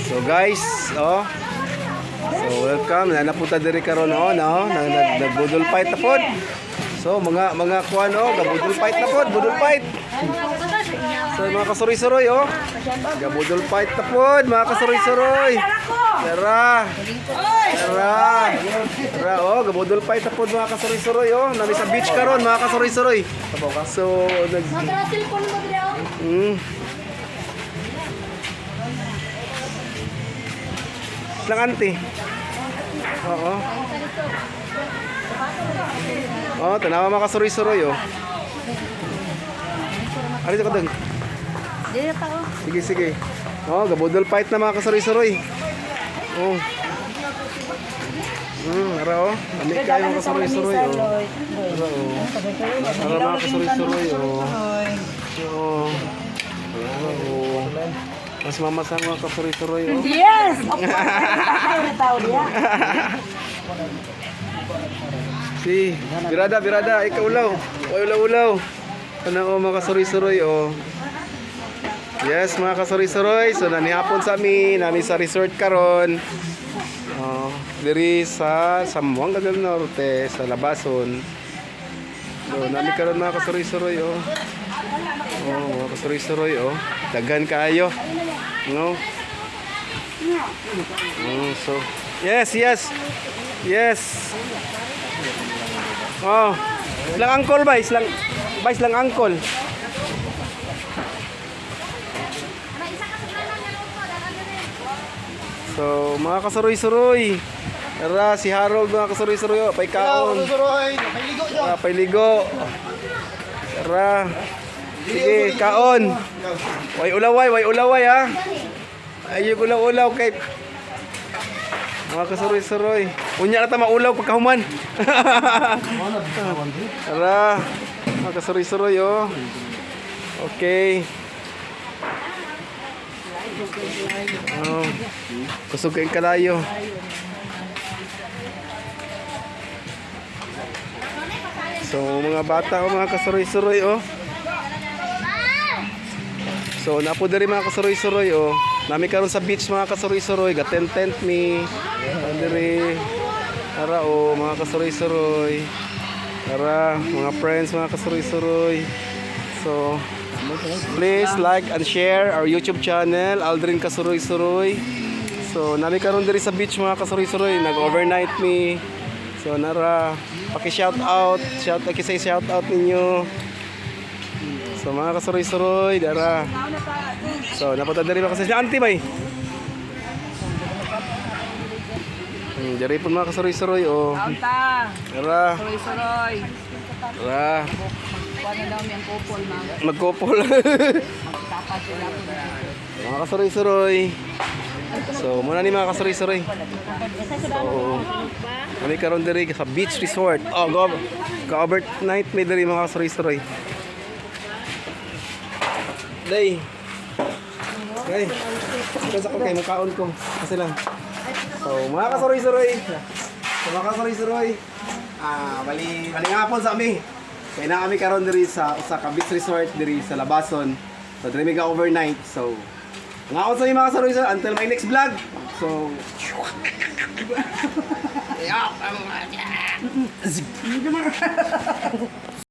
So guys, oh. So welcome na napunta diri karon no, nagbudol fight na pod. So mga kuan gabudol fight na pod, budol fight. So mga kasuroy-suroy gabudol fight na pod, mga kasuroy-suroy. Tara. Gabudol fight na pod mga kasuroy-suroy nami sa beach karon mga kasuroy-suroy. So lang ante. Oo. Tanawa mga kasuroy-suroy Ano ka dong? Dili pa ko. Sige. Gabudol fight na mga kasuroy-suroy. Ara Amik kayo mga kasuroy-suroy Ara mga kasuroy-suroy Mas mamasan mga kasuroy-suroy Yes! Ano tao dia? Si, birada, ikaw ulaw. Ulaw. Ano mga kasuroy-suroy Yes, mga kasuroy-suroy. So nanihapon sa nami sa resort karon. Diri sa Zamboanga del Norte, sa Labason. So nami karon mga kasuroy-suroy mga kasuroy-suroy daghan kaayo. No. So yes. Lang angkol lang angkol. So mga kasuroy-suroy, tara si Harold mga kasuroy-suroy pay kaon. Pailigo. Tara. Sige, kaon. Way ulaway ha. Ayog ulaw kay mga kasuroy-suroy. Unya na ta maulaw pagkahuman. Tara. Mga kasuroy-suroy Okay. Kusog kayong kalayo. So mga bata mga kasuroy-suroy So napo diri mga kasuroy-suroy nami karon sa beach mga kasuroy-suroy gatent mi diri. Tara mga kasuroy-suroy. Tara mga friends mga kasuroy-suroy. So please like and share our YouTube channel Aldrin Kasuroy-Suroy. So nami karon diri sa beach mga kasuroy-suroy nag-overnight mi. So nara paki-shout out ninyo. So mga kasuroy-suroy, dara. So napunta diri mga kasuroy. Auntie bay. Diri pun mga kasuroy-suroy Anta. Dara. Suroy. Dara. Kuan daw mi ang couple Magkopol. Magtapat sila. Mga kasuroy-suroy. So muna ni mga kasuroy-suroy. So kami karon diri sa beach resort. Ka-overnight may diri mga kasuroy-suroy. Day. Kasi ako kay makaon ko. Kasi lang. So mga kasuroy-suroy. Bali nga po sa amin. Kaya na kami karon diri sa beach resort diri sa Labason. So diri mi overnight. So ngaon sa mga kasuroy-suroy until my next vlog. So